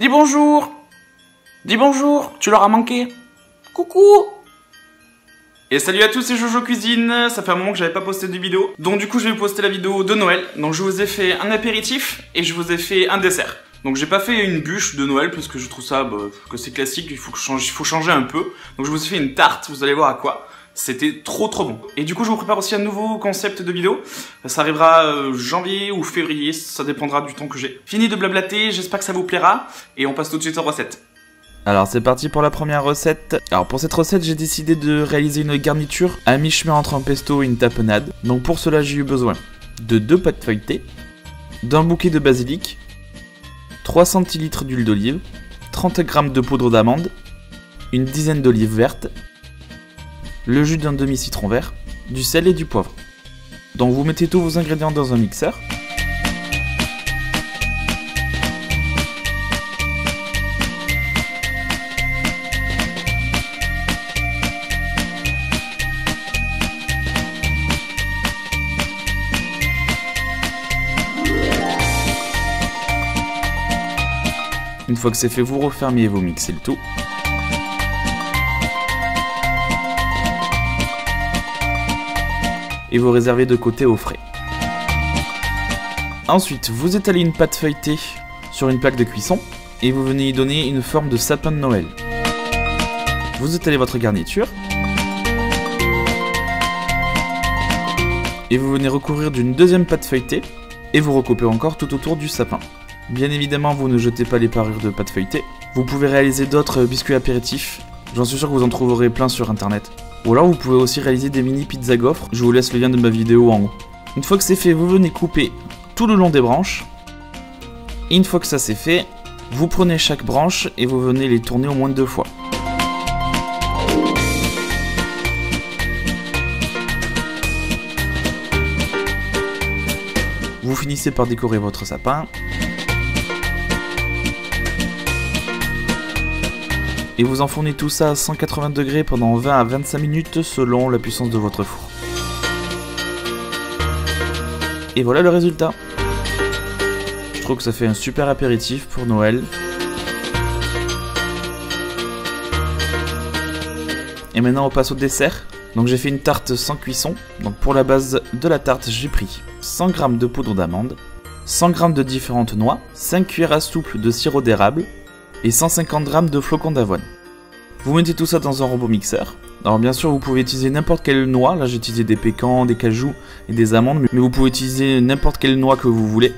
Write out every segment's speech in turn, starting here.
Dis bonjour. Dis bonjour, tu leur as manqué. Coucou. Et salut à tous, c'est Jojo Cuisine. Ça fait un moment que j'avais pas posté de vidéo. Donc du coup, je vais vous poster la vidéo de Noël. Donc je vous ai fait un apéritif et je vous ai fait un dessert. Donc j'ai pas fait une bûche de Noël parce que je trouve ça que c'est classique, il faut changer un peu. Donc je vous ai fait une tarte, vous allez voir à quoi. C'était trop bon. Et du coup je vous prépare aussi un nouveau concept de vidéo. Ça arrivera janvier ou février, ça dépendra du temps que j'ai. Fini de blablater, j'espère que ça vous plaira. Et on passe tout de suite aux recettes. Alors c'est parti pour la première recette. Alors pour cette recette j'ai décidé de réaliser une garniture à mi-chemin entre un pesto et une tapenade. Donc pour cela j'ai eu besoin de 2 pâtes feuilletées, d'un bouquet de basilic, 3 centilitres d'huile d'olive, 30 g de poudre d'amande, une dizaine d'olives vertes, le jus d'un demi-citron vert, du sel et du poivre. Donc vous mettez tous vos ingrédients dans un mixeur. Une fois que c'est fait, vous refermez et vous mixez le tout. Et vous réservez de côté au frais. Ensuite, vous étalez une pâte feuilletée sur une plaque de cuisson et vous venez y donner une forme de sapin de Noël. Vous étalez votre garniture et vous venez recouvrir d'une deuxième pâte feuilletée et vous recoupez encore tout autour du sapin. Bien évidemment, vous ne jetez pas les parures de pâte feuilletée. Vous pouvez réaliser d'autres biscuits apéritifs. J'en suis sûr que vous en trouverez plein sur internet. Ou alors vous pouvez aussi réaliser des mini pizzas gaufres. Je vous laisse le lien de ma vidéo en haut. Une fois que c'est fait, vous venez couper tout le long des branches. Et une fois que ça c'est fait, vous prenez chaque branche et vous venez les tourner au moins 2 fois. Vous finissez par décorer votre sapin. Et vous enfournez tout ça à 180 degrés pendant 20 à 25 minutes selon la puissance de votre four. Et voilà le résultat. Je trouve que ça fait un super apéritif pour Noël. Et maintenant on passe au dessert. Donc j'ai fait une tarte sans cuisson. Donc pour la base de la tarte j'ai pris 100 g de poudre d'amande, 100 g de différentes noix, 5 cuillères à soupe de sirop d'érable et 150 g de flocons d'avoine. Vous mettez tout ça dans un robot mixeur. Alors bien sûr vous pouvez utiliser n'importe quelle noix, là j'ai utilisé des pécans, des cajous et des amandes, mais vous pouvez utiliser n'importe quelle noix que vous voulez.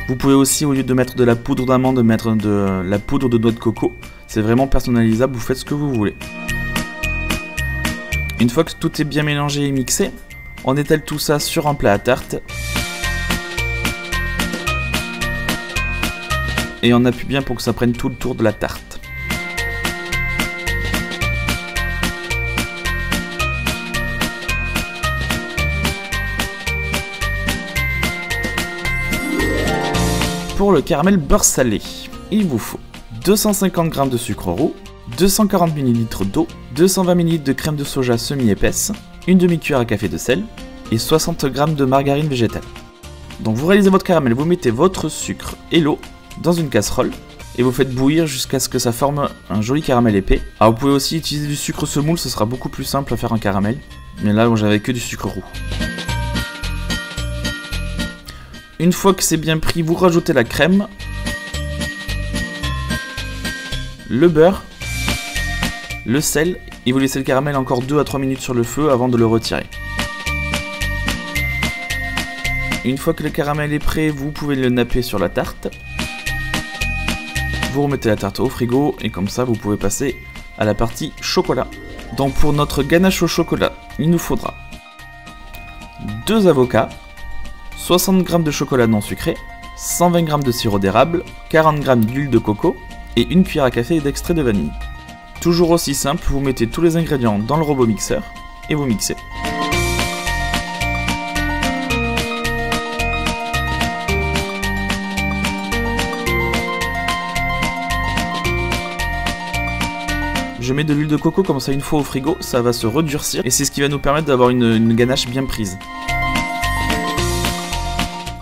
Vous pouvez aussi, au lieu de mettre de la poudre d'amande, mettre de la poudre de noix de coco. C'est vraiment personnalisable, vous faites ce que vous voulez. Une fois que tout est bien mélangé et mixé, on étale tout ça sur un plat à tarte. Et on appuie bien pour que ça prenne tout le tour de la tarte. Pour le caramel beurre salé, il vous faut 250 g de sucre roux, 240 ml d'eau, 220 ml de crème de soja semi-épaisse, une demi-cuillère à café de sel et 60 g de margarine végétale. Donc vous réalisez votre caramel, vous mettez votre sucre et l'eau dans une casserole et vous faites bouillir jusqu'à ce que ça forme un joli caramel épais. Alors vous pouvez aussi utiliser du sucre semoule, ce sera beaucoup plus simple à faire un caramel, mais là j'avais que du sucre roux. Une fois que c'est bien pris, vous rajoutez la crème, le beurre, le sel et vous laissez le caramel encore 2 à 3 minutes sur le feu avant de le retirer. Une fois que le caramel est prêt, vous pouvez le napper sur la tarte. Vous remettez la tarte au frigo et comme ça vous pouvez passer à la partie chocolat. Donc pour notre ganache au chocolat, il nous faudra 2 avocats, 60 g de chocolat non sucré, 120 g de sirop d'érable, 40 g d'huile de coco et une cuillère à café d'extrait de vanille. Toujours aussi simple, vous mettez tous les ingrédients dans le robot mixeur et vous mixez. Je mets de l'huile de coco comme ça une fois au frigo, ça va se redurcir et c'est ce qui va nous permettre d'avoir une ganache bien prise.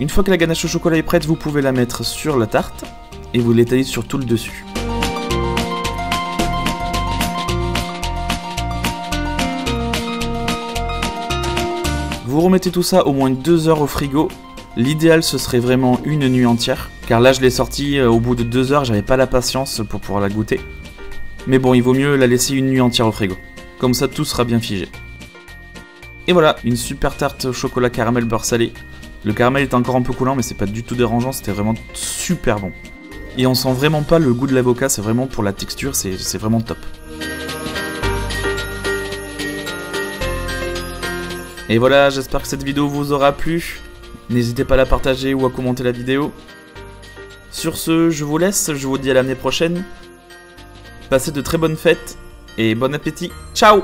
Une fois que la ganache au chocolat est prête, vous pouvez la mettre sur la tarte et vous l'étalez sur tout le dessus. Vous remettez tout ça au moins 2 heures au frigo. L'idéal ce serait vraiment une nuit entière, car là je l'ai sortie au bout de 2 heures, j'avais pas la patience pour pouvoir la goûter. Mais bon, il vaut mieux la laisser une nuit entière au frigo, comme ça tout sera bien figé. Et voilà, une super tarte au chocolat caramel beurre salé. Le caramel est encore un peu coulant mais c'est pas du tout dérangeant, c'était vraiment super bon. Et on sent vraiment pas le goût de l'avocat, c'est vraiment pour la texture, c'est vraiment top. Et voilà, j'espère que cette vidéo vous aura plu. N'hésitez pas à la partager ou à commenter la vidéo. Sur ce, je vous laisse, je vous dis à l'année prochaine. Passez de très bonnes fêtes et bon appétit. Ciao!